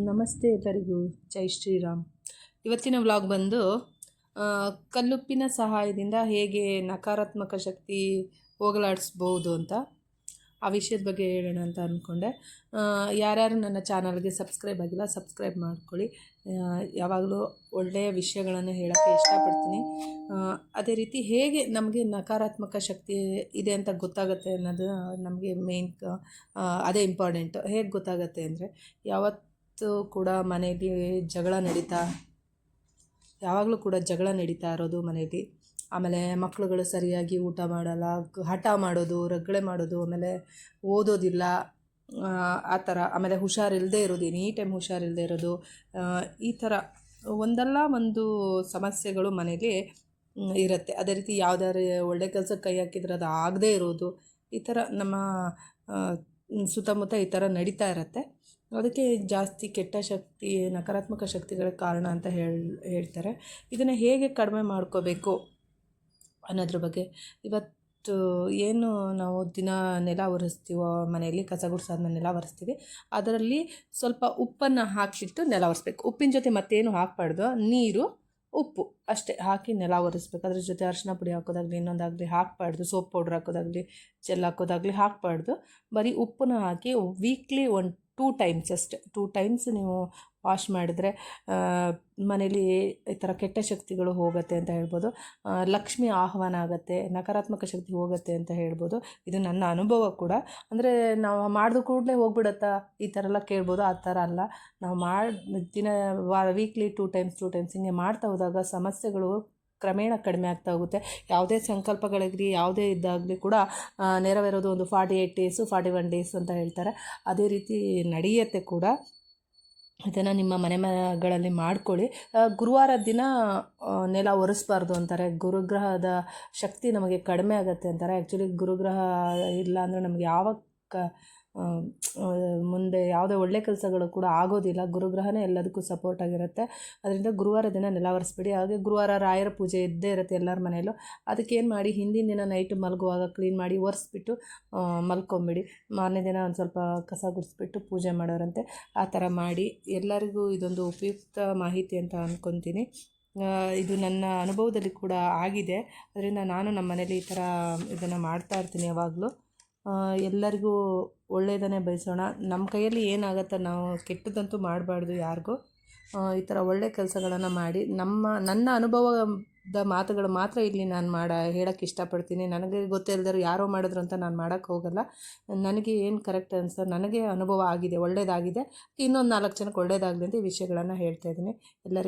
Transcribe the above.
ನಮಸ್ತೆ ಎಲ್ಲರಿಗೂ, ಜೈ ಶ್ರೀರಾಮ್. ಇವತ್ತಿನ ವ್ಲಾಗ್ ಬಂದು ಕಲ್ಲುಪ್ಪಿನ ಸಹಾಯದಿಂದ ಹೇಗೆ ನಕಾರಾತ್ಮಕ ಶಕ್ತಿ ಹೋಗಲಾಡಿಸ್ಬೋದು ಅಂತ ಆ ವಿಷಯದ ಬಗ್ಗೆ ಹೇಳೋಣ ಅಂತ ಅಂದ್ಕೊಂಡೆ. ಯಾರ್ಯಾರು ನನ್ನ ಚಾನಲ್ಗೆ ಸಬ್ಸ್ಕ್ರೈಬ್ ಆಗಿಲ್ಲ ಸಬ್ಸ್ಕ್ರೈಬ್ ಮಾಡ್ಕೊಳ್ಳಿ. ಯಾವಾಗಲೂ ಒಳ್ಳೆಯ ವಿಷಯಗಳನ್ನು ಹೇಳೋಕ್ಕೆ ಇಷ್ಟಪಡ್ತೀನಿ. ಅದೇ ರೀತಿ ಹೇಗೆ ನಮಗೆ ನಕಾರಾತ್ಮಕ ಶಕ್ತಿ ಇದೆ ಅಂತ ಗೊತ್ತಾಗುತ್ತೆ ಅನ್ನೋದು ನಮಗೆ ಮೇನ್, ಅದೇ ಇಂಪಾರ್ಟೆಂಟು. ಹೇಗೆ ಗೊತ್ತಾಗುತ್ತೆ ಅಂದರೆ, ಕೂಡ ಮನೆಯಲ್ಲಿ ಯಾವಾಗಲೂ ಕೂಡ ಜಗಳ ನಡೀತಾ ಇರೋದು ಮನೆಯಲ್ಲಿ. ಆಮೇಲೆ ಮಕ್ಕಳುಗಳು ಸರಿಯಾಗಿ ಊಟ ಮಾಡಲ್ಲ, ಹಠ ಮಾಡೋದು, ರಗಳೆ ಮಾಡೋದು, ಆಮೇಲೆ ಓದೋದಿಲ್ಲ, ಆ ಥರ. ಆಮೇಲೆ ಹುಷಾರಿಲ್ಲದೆ ಇರೋದು, ಎನಿ ಟೈಮ್ ಹುಷಾರಿಲ್ಲದೆ ಇರೋದು, ಈ ಥರ ಒಂದಲ್ಲ ಒಂದು ಸಮಸ್ಯೆಗಳು ಮನೆಯಲ್ಲಿ ಇರುತ್ತೆ. ಅದೇ ರೀತಿ ಯಾವುದಾದ್ರು ಒಳ್ಳೆ ಕೆಲಸಕ್ಕೆ ಕೈ ಹಾಕಿದ್ರೆ ಅದು ಆಗದೇ ಇರೋದು, ಈ ಥರ ನಮ್ಮ ಸುತ್ತಮುತ್ತ ಈ ಥರ ನಡೀತಾ ಇರುತ್ತೆ. ಅದಕ್ಕೆ ಜಾಸ್ತಿ ಕೆಟ್ಟ ಶಕ್ತಿ, ನಕಾರಾತ್ಮಕ ಶಕ್ತಿಗಳ ಕಾರಣ ಅಂತ ಹೇಳ್ತಾರೆ. ಇದನ್ನು ಹೇಗೆ ಕಡಿಮೆ ಮಾಡ್ಕೋಬೇಕು ಅನ್ನೋದ್ರ ಬಗ್ಗೆ ಇವತ್ತು ಏನು ನಾವು ದಿನ ನೆಲ ಒರೆಸ್ತೀವೋ, ಮನೆಯಲ್ಲಿ ಕಸ ಗುಡಿಸಾದ್ಮೇಲೆ ನೆಲ ಒರೆಸ್ತೀವಿ, ಅದರಲ್ಲಿ ಸ್ವಲ್ಪ ಉಪ್ಪನ್ನು ಹಾಕಿಬಿಟ್ಟು ನೆಲ ಒರೆಸ್ಬೇಕು. ಉಪ್ಪಿನ ಜೊತೆ ಮತ್ತೇನು ಹಾಕಬಾರ್ದು, ನೀರು, ಉಪ್ಪು ಅಷ್ಟೇ ಹಾಕಿ ನೆಲ ಒರೆಸ್ಬೇಕು. ಅದ್ರ ಜೊತೆ ಅರಿಶಿನ ಪುಡಿ ಹಾಕೋದಾಗಲಿ, ಇನ್ನೊಂದಾಗಲಿ ಹಾಕಬಾರ್ದು. ಸೋಪ್ ಪೌಡ್ರ್ ಹಾಕೋದಾಗಲಿ, ಜೆಲ್ ಹಾಕೋದಾಗಲಿ ಹಾಕಬಾರ್ದು. ಬರೀ ಉಪ್ಪನ್ನ ಹಾಕಿ ವೀಕ್ಲಿ 2 ಟೈಮ್ಸ್ ಅಷ್ಟೆ, 2 ಟೈಮ್ಸ್ ನೀವು ವಾಶ್ ಮಾಡಿದ್ರೆ ಮನೇಲಿ ಈ ಥರ ಕೆಟ್ಟ ಶಕ್ತಿಗಳು ಹೋಗುತ್ತೆ ಅಂತ ಹೇಳ್ಬೋದು. ಲಕ್ಷ್ಮಿ ಆಹ್ವಾನ ಆಗುತ್ತೆ, ನಕಾರಾತ್ಮಕ ಶಕ್ತಿ ಹೋಗುತ್ತೆ ಅಂತ ಹೇಳ್ಬೋದು. ಇದು ನನ್ನ ಅನುಭವ ಕೂಡ. ಅಂದರೆ ನಾವು ಮಾಡಿದ ಕೂಡಲೇ ಹೋಗ್ಬಿಡುತ್ತಾ ಈ ಥರ ಎಲ್ಲ ಕೇಳ್ಬೋದು. ಆ ಥರ ಅಲ್ಲ. ನಾವು ವೀಕ್ಲಿ 2 ಟೈಮ್ಸ್ ಹಿಂಗೆ ಮಾಡ್ತಾ ಹೋದಾಗ ಸಮಸ್ಯೆಗಳು ಕ್ರಮೇಣ ಕಡಿಮೆ ಆಗ್ತಾ ಹೋಗುತ್ತೆ. ಯಾವುದೇ ಸಂಕಲ್ಪಗಳಿಗಲಿ ಯಾವುದೇ ಇದ್ದಾಗಲಿ ಕೂಡ ನೆರವೇರೋದು ಒಂದು 48 ಡೇಸು 41 ಡೇಸ್ ಅಂತ ಹೇಳ್ತಾರೆ. ಅದೇ ರೀತಿ ನಡೆಯುತ್ತೆ ಕೂಡ. ಇದನ್ನು ನಿಮ್ಮ ಮನೆಗಳಲ್ಲಿ ಮಾಡ್ಕೊಳ್ಳಿ. ಗುರುವಾರದ ದಿನ ನೆಲ ಒರೆಸ್ಬಾರ್ದು ಅಂತಾರೆ. ಗುರುಗ್ರಹದ ಶಕ್ತಿ ನಮಗೆ ಕಡಿಮೆ ಆಗುತ್ತೆ ಅಂತಾರೆ. ಆ್ಯಕ್ಚುಲಿ ಗುರುಗ್ರಹ ಇಲ್ಲ ಅಂದರೆ ನಮಗೆ ಮುಂದೆ ಯಾವುದೇ ಒಳ್ಳೆ ಕೆಲಸಗಳು ಕೂಡ ಆಗೋದಿಲ್ಲ. ಗುರುಗ್ರಹನೇ ಎಲ್ಲದಕ್ಕೂ ಸಪೋರ್ಟ್ ಆಗಿರುತ್ತೆ. ಅದರಿಂದ ಗುರುವಾರ ದಿನ ನೆಲ ಒರೆಸ್ಬೇಡಿ. ಹಾಗೆ ಗುರುವಾರ ರಾಯರ ಪೂಜೆ ಇದ್ದೇ ಇರುತ್ತೆ ಎಲ್ಲರ ಮನೆಯಲ್ಲೂ. ಅದಕ್ಕೇನು ಮಾಡಿ, ಹಿಂದಿನ ದಿನ ನೈಟ್ ಮಲಗುವಾಗ ಕ್ಲೀನ್ ಮಾಡಿ ಒರೆಸ್ಬಿಟ್ಟು ಮಲ್ಕೊಂಬಿಡಿ. ಮಾರನೇ ದಿನ ಒಂದು ಸ್ವಲ್ಪ ಕಸ ಗುಡಿಸ್ಬಿಟ್ಟು ಪೂಜೆ ಮಾಡೋರಂತೆ. ಆ ಥರ ಮಾಡಿ. ಎಲ್ಲರಿಗೂ ಇದೊಂದು ಉಪಯುಕ್ತ ಮಾಹಿತಿ ಅಂತ ಅಂದ್ಕೊತೀನಿ. ಇದು ನನ್ನ ಅನುಭವದಲ್ಲಿ ಕೂಡ ಆಗಿದೆ. ಅದರಿಂದ ನಾನು ನಮ್ಮ ಮನೇಲಿ ಈ ಥರ ಇದನ್ನು ಮಾಡ್ತಾ ಇರ್ತೀನಿ ಯಾವಾಗಲೂ. ಎಲ್ಲರಿಗೂ ಒಳ್ಳೆಯದನ್ನೇ ಬಯಸೋಣ. ನಮ್ಮ ಕೈಯಲ್ಲಿ ಏನಾಗುತ್ತೆ, ನಾವು ಕೆಟ್ಟದಂತೂ ಮಾಡಬಾರ್ದು ಯಾರಿಗೂ. ಈ ಥರ ಒಳ್ಳೆಯ ಕೆಲಸಗಳನ್ನು ಮಾಡಿ ನನ್ನ ಅನುಭವದ ಮಾತುಗಳು ಮಾತ್ರ ಇಲ್ಲಿ ನಾನು ಹೇಳೋಕ್ಕೆ ಇಷ್ಟಪಡ್ತೀನಿ. ನನಗೆ ಗೊತ್ತಿಲ್ಲದರು ಯಾರೋ ಮಾಡಿದ್ರು ಅಂತ ನಾನು ಮಾಡೋಕ್ಕೆ ಹೋಗಲ್ಲ. ನನಗೆ ಏನು ಕರೆಕ್ಟ್ ಅನಿಸ್ತೋ, ನನಗೆ ಅನುಭವ ಆಗಿದೆ, ಒಳ್ಳೆಯದಾಗಿದೆ, ಇನ್ನೊಂದು 4 ಜನಕ್ಕೆ ಒಳ್ಳೆಯದಾಗಲಿ ಅಂತ ಈ ವಿಷಯಗಳನ್ನು ಹೇಳ್ತಾಯಿದ್ದೀನಿ. ಎಲ್ಲರಿಗೂ